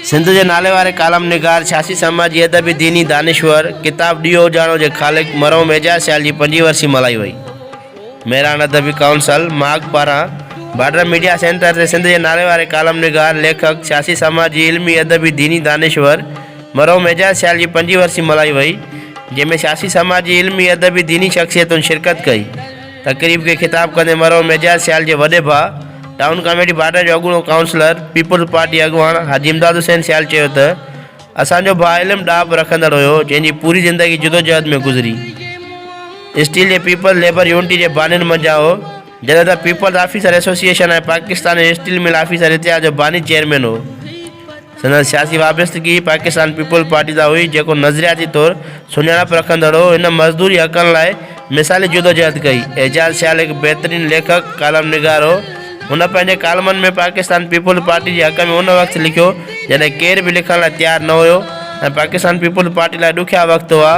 सिंध के नाले वाले कालम निगार सियासी समाजी अदबी दीनी दानिश्वर किताब दियो जानो जे खालिक मरहूम एजाज सियाल की 5 वर्षी मल्हाई वई। मेहरान अदबी काउंसिल माग पारा बॉर्डर मीडिया सेंटर से सिंध के नाले वाले कालम निगार लेखक सियासी समाजी इल्मी अदबी दीनी दानिश्वर मरहूम एजाज सियाल की 5 वर्षी मल्हाई वई, जैमें सियासी समाजी इल्मी अदबी दीनी शख्सियतुन शिरकत कई। तकरीब के खिताब कंदे मरहूम एजाज सियाल के वॾे भाउ टाउन कमेटी बॉर्डर जो अॻूणो काउंसलर पीपल्स पार्टी अॻवान हाजी इमदाद हुसैन सियाल चयो त असांजो भाउ इल्मु ॾाब रखंदड़ हुयो, जंहिंजी पूरी ज़िंदगी जदोजहद में गुज़री। स्टील जे पीपल्स लेबर यूनिटी जे बानियुनि मंझां हो, जॾहिं त पीपल्स ऑफिसर एसोसिएशन ऐं पाकिस्तान स्टील मिल ऑफिसर इतिहाद जो बानी चेयरमैन हो। संदसि सियासी वाबस्तगी पाकिस्तान पीपल्स पार्टी सां हुई, जेको नज़रियाती तौर सुञाणप रखंदड़ हो। हिन मज़दूरी हक़नि लाइ मिसाली जदोजहद कई। एजाज सियाल हिकु बहितरीन लेखक कालम निगार हो। हुन पंहिंजे कालमनि में पाकिस्तान पीपल्स पार्टी जे हक़ में उन वक़्तु लिखियो जॾहिं केर बि लिखण लाइ तयारु न हुयो ऐं पाकिस्तान पीपल्स पार्टी लाइ ॾुखिया वक़्तु हुआ।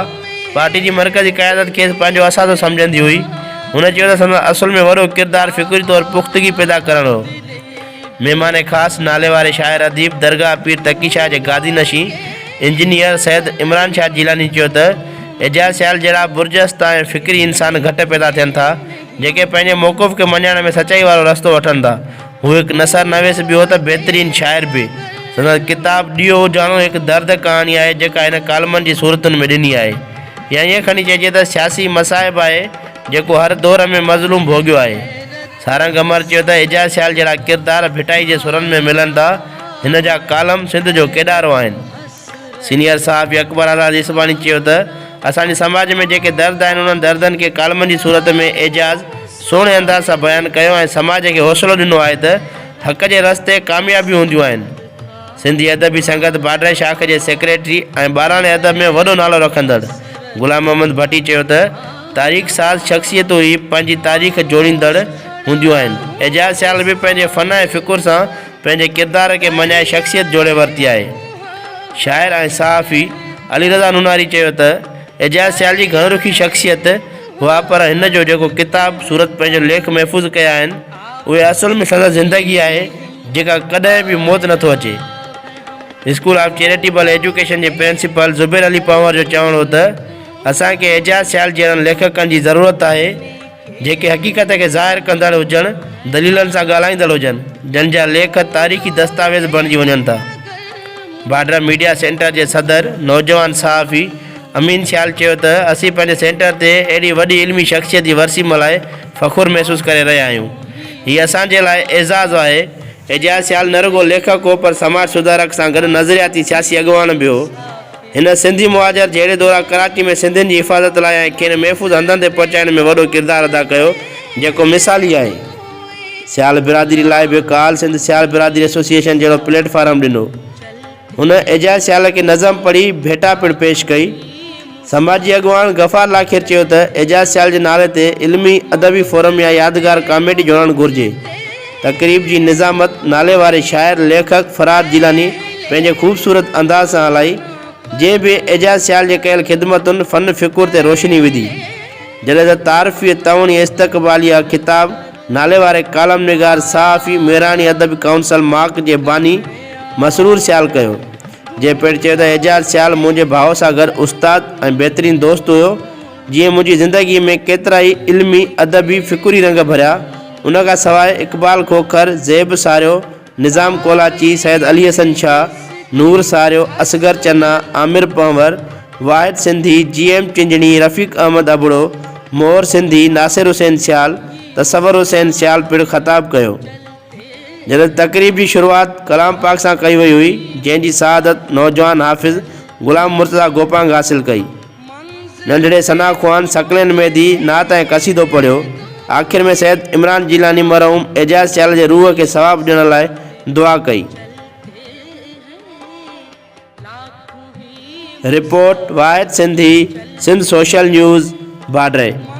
पार्टी जी मरकज़ी क़यादत खे पंहिंजो असाज़ो सम्झंदी हुई। हुन चयो त संदसि असुल में वॾो किरदारु फ़िक्री तौर पुख़्तगी पैदा करणु हो। महिमान ख़ासि नाले वारे शाइर अदीब दरगाह पीर तकी शाह जे गादी नशी इंजीनियर सैयद इमरान शाह जिलानी चयो त एजाज सियाल जहिड़ा बुर्जस्ता ऐं फ़िक्री इंसान घटि पैदा थियनि था, जेके पंहिंजे मौक़ुफ़ खे मञण में सचाई वारो रस्तो वठनि था। हू हिकु नसर नवेस बि हो त बहितरीन शाइर बि। संदसि किताब ॾियो जानो हिकु दर्द कहानी आहे जेका हिन कालमनि जी सूरतुनि में ॾिनी आहे, या ईअं खणी चइजे त सियासी मसाइब आहे जेको हर दौर में मज़लूम भोॻियो आहे। सारंग अमर चयो त एजाज सियाल जहिड़ा किरदार भिटाई जे सुरनि में मिलनि था। हिन जा कालम सिंध जो केॾारो आहिनि। सीनियर सहाफ़ी अकबर आज़ाद इस्मानी चयो त असांजे समाज में जेके दर्द आहिनि उन्हनि दर्दनि खे कालमनि जी सूरत में एजाज सोणे अंदाज़ सां बयानु कयो ऐं समाज खे हौसलो ॾिनो आहे त हक़ जे रस्ते कामयाबियूं हूंदियूं आहिनि। सिंधी अदबी संगत बॉर्डर शाख जे सेक्रेटरी ऐं ॿाराणे अदब में वॾो नालो रखंदड़ ग़ुलाम मोहम्मद भट्टी चयो त तारीख़ साज़ शख़्सियतूं ई पंहिंजी तारीख़ जोड़ींदड़ हूंदियूं आहिनि। एजाज सियाल बि पंहिंजे फ़न ऐं फ़िकुर सां पंहिंजे किरदार खे मञाए शख़्सियत जोड़े वरिती आहे। शाइर ऐं सहाफ़ी अली रज़ा नूनारी चयो त एजाज सियाल जी घणरुखी शख़्सियत हुआ, पर हिन जो जेको किताब सूरत पंहिंजो लेख महफ़ूज़ कया आहिनि उहे असुल में संदसि ज़िंदगी आहे जेका कॾहिं बि मौत नथो अचे। स्कूल ऑफ चैरिटेबल एजुकेशन जे प्रिंसिपल ज़ुबैर अली पंवर जो चवणु हो त असांखे एजाज सियाल जहिड़नि लेखकनि जी ज़रूरत आहे जेके हक़ीक़त खे ज़ाहिर कंदड़ हुजनि, दलीलनि सां ॻाल्हाईंदड़ हुजनि, जंहिं जा लेख तारीख़ी दस्तावेज़ बणिजी वञनि था। बॉर्डर मीडिया सेंटर जे सदर नौजवान सहाफ़ी अमीन सियाल चयो त असीं पंहिंजे सेंटर ते एॾी वॾी इल्मी शख़्सियत जी वरसी मल्हाए फ़ख़ुरु महसूसु करे रहिया आहियूं। हीअ असांजे लाइ एज़ाज़ु आहे। एजाज सियाल न रुगो लेखक हो, पर समाज सुधारक सां गॾु नज़रियाती सियासी अॻवान बि हो। हिन सिंधी मुहाजर जहिड़े दौरान कराची में सिंधियुनि जी हिफ़ाज़त लाइ ऐं खेनि महफ़ूज़ हंधनि ते पहुचाइण में वॾो किरदारु अदा कयो, जेको मिसाली आहे। सियाल बिरादरी लाइ बि काल सिंध सियाल बिरादरी एसोसिएशन जहिड़ो प्लेटफॉर्म ॾिनो। हुन एजाज सियाल खे नज़म पढ़ी भेटा पिणु पेश कई। समाजी अॻवान गफ़ार लाखिर चयो त एजाज सियाल जे नाले ते इल्मी अदबी फोरम या यादगार कमेटी जोड़णु घुरिजे। तक़रीब जी निज़ामत नाले वारे शाइर लेखक फराद जिलानी पंहिंजे ख़ूबसूरत अंदाज़ सां हलाई, जंहिं बि एजाज सियाल जे कयल ख़िदमतुनि फ़न फ़िकुर ते रोशनी विधी। जॾहिं त तारफ़ी तवणी इस्तक़बालिया खिताब नाले वारे कालम निगार सहाफ़ी मेहरानी अदबी काउंसिल माक जे बानी मसरूर सियाल कयो, जंहिं पिणु चयो त एजाज सियाल मुंहिंजे भाउ सां गॾु उस्ताद ऐं बहितरीन दोस्त हुयो। जीअं मुंहिंजी ज़िंदगी में केतिरा ई इल्मी अदबी फ़िकुरी रंग भरिया, उन खां सवाइ इक़बाल खोखर, ज़ेब सारियो, निज़ाम कोलाची, सैयद अली हसन शाह, नूर सारियो, असगर चन्ना, आमिर पंवर, वाहिद सिंधी, GM चिंजणी, रफ़ीक अहमद अबड़ो, मोहर सिंधी, नासिर हुसैन सियाल, तसवर हुसैन सियाल पिणु ख़ताबु कयो। जॾहिं तक़रीब जी शुरूआत कलाम पाक सां कई वई हुई, जंहिंजी सआदत नौजवान हाफ़िज़ ग़ुलाम मुर्तज़ा गोपांग हासिल कई। नंढड़े सना ख़्वान सकलेन में दी नात ऐं कसीदो पढ़ियो। आख़िर में सैयद इमरान जिलानी मरहूम एजाज सियाल जे रूह खे सवाब ॾियण लाइ दुआ कई। Report Wahid Sindhi, Sindh social news, border.